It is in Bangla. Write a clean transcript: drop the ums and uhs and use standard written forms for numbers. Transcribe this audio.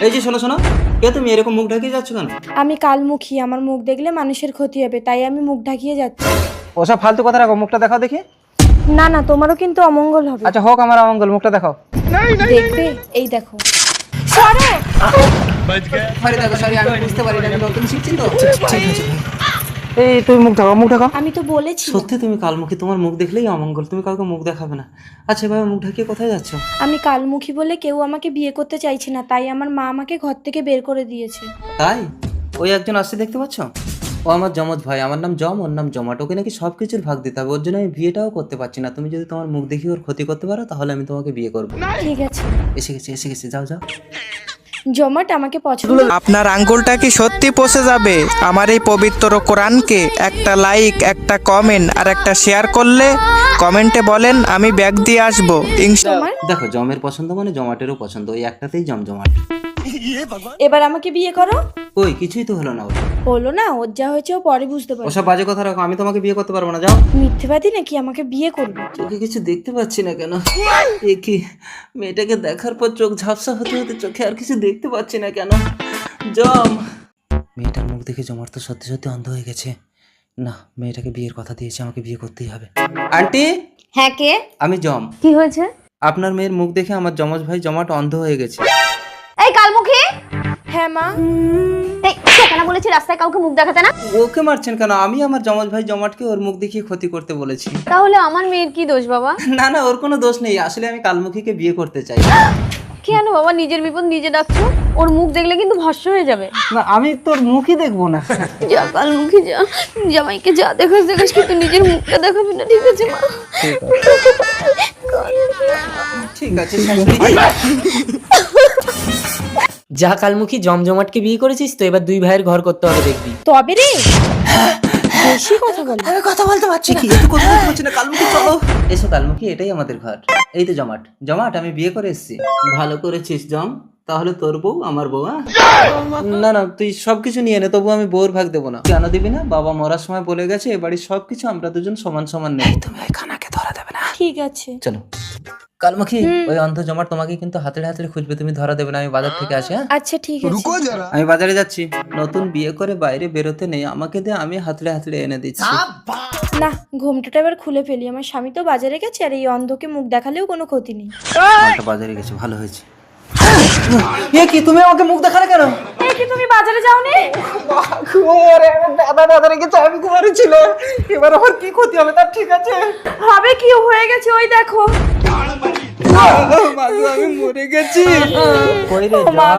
এই যে শোনো শোনো, কে তুমি এরকম মুখ ঢাকিয়ে যাচ্ছ কেন? আমি কালমুখী, আমার মুখ দেখলে মানুষের ক্ষতি হবে, তাই আমি মুখ ঢাকিয়ে যাচ্ছি। ওসব ফালতু কথা রাখো, মুখটা দেখাও দেখি। না না, তোমারও কিন্তু অমঙ্গল হবে। আচ্ছা হোক আমার অমঙ্গল, মুখটা দেখাও। দেখবে, এই দেখো। সরো। সরি দেখো, সরি, আমি বুঝতে পারি না, নতুন শিখছি তো। ঠিক আছে ভাই। এই তুমি মুখ দেখাও, মুখ দেখাও। আমি তো বলেছি। সত্যি তুমি কালমুখী, তোমার মুখ দেখলেই অমঙ্গল, তুমি কাউকে মুখ দেখাবে না। আচ্ছা ভাই, মুখ ঢাকিয়ে কোথায় যাচ্ছ? আমি কালমুখী বলে কেউ আমাকে বিয়ে করতে চাইছে না, তাই আমার মা আমাকে ঘর থেকে বের করে দিয়েছে। তাই? ওই একজন আসছে দেখতে পাচ্ছ? ও আমার জমজ ভাই, আমার নাম জম, ওর নাম জমাট। ওকে নাকি সব কিছুর ভাগ দিতে হবে, ওর জন্য আমি বিয়েটাও করতে পারছি না। তুমি যদি তোমার মুখ দেখি ওর ক্ষতি করতে পারো, তাহলে আমি তোমাকে বিয়ে করবো। ঠিক আছে। এসে গেছি, এসে গেছি, যাও যাও। জমাট আমাকে পছন্দ। আপনার আঙ্গুলটা কি সত্যি পচে যাবে আমার এই পবিত্র কোরআনকে? একটা লাইক, একটা কমেন্ট আর একটা শেয়ার করলে কমেন্টে বলেন আমি ব্যাগ দিয়ে আসবো। তোমার দেখো, জমের পছন্দ মানে জমাটেরও পছন্দ, ওই একটাতেই জমজমাট। এবার আমাকে বিয়ে করো। ওই কিছুই তো হলো না ওর। হলো না, ওর যা হয়েছে ও পরে বুঝতে পারবে। ওসব বাজে কথা রাখো, আমি তোমাকে বিয়ে করতে পারবো না, যাও। মিথ্যেবাদী নাকি আমাকে বিয়ে করবে? চোখে কিছু দেখতে পাচ্ছি না কেন? এ কি, মেয়েটাকে দেখার পর চোখ ঝাপসা হতে হতে চোখে আর কিছু দেখতে পাচ্ছি না কেন? জম। মেয়েটার মুখ দেখে জমার তো সত্যি সত্যি অন্ধ হয়ে গেছে। না, মেয়েটাকে বিয়ের কথা দিয়েছে, আমাকে বিয়ে করতেই হবে। আন্টি। হ্যাঁ, কে? আমি জম। কি হয়েছে? আপনার মেয়ের মুখ দেখে আমার জমজ ভাই জমাট অন্ধ হয়ে গেছে। এই কালমুখী, হ্যাঁ মা। এই কেন বলেছি রাস্তায় কাউকে মুখ দেখাতে না? ওকে মারছেন কেন? আমি আমার জমজ ভাই জমাটকে ওর মুখ দেখিয়ে ক্ষতি করতে বলেছি। তাহলে আমার মেয়ের কি দোষ বাবা? না না, ওর কোনো দোষ নেই, আসলে আমি কালমুখীকে বিয়ে করতে চাই। কেন বাবা নিজের বিপদ নিজে ডাকছো? ওর মুখ দেখলে কিন্তু ভস্ম হয়ে যাবে। না আমি তোর মুখই দেখবো না। যা কালমুখী যা, জামাইকে যা দেখাস দেখাস, কিন্তু নিজের মুখটা দেখাবি না, ঠিক আছে মা? ঠিক আছে শাশুড়ি। যা কালমুখী, জমজমাটকে বিয়ে করেছিস তো, এবার দুই ভাইয়ের ঘর করতে হবে দেখবি। তবে রে, বেশি কথা বল। আমি কথা বলতে পারছি কি? এত কথা বলতে পারছি না। কালমুখী চলো। এসো কালমুখী, এটাই আমাদের ঘর। এই তো জমাট। জমাট, আমি বিয়ে করে এসেছি। ভালো করেছিস জম, তাহলে তোর বউ আমার বউ। না না, তুই সবকিছু নিয়ে নে, তবু আমি বউর ভাগ দেবো না। কেন দিবি না? বাবা মরার সময় বলে গেছে এ বাড়ির সবকিছু আমরা দুজন সমান সমান নেই। তুমি ওই খানাকে ধরা দেবে না। ঠিক আছে। চলো কালমুখী, ওই অন্ধ জমাট তোমাকে কিন্তু হাতের হাতের খুঁজবে, তুমি ধরা দেবে না। আমি বাজার থেকে আসি। হ্যাঁ আচ্ছা ঠিক আছে। আমি বাজারে যাচ্ছি। নতুন বিয়ে করে বাইরে বেরোতে নেই, আমাকে দে, আমি হাতড়ে হাতড়ে এনে দিচ্ছি। না, ঘুমটাটা এবার খুলে ফেলি। আমার স্বামী তো বাজারে গেছে, আর এই অন্ধকে মুখ দেখালেও কোনো ক্ষতি নেই। মালটা বাজারে গেছে, ভালো হয়েছে। এ কি, তুমি আমাকে মুখ দেখালে কেন? এই কি, তুমি বাজারে যাওনি? দাদা দাদা রেখেছে, আমি ঘুমারে ছিল। এবার আমার কি ক্ষতি হবে তার? ঠিক আছে হবে কি, হয়ে গেছে, ওই দেখো। আমি মরে গেছি। কই রে জম?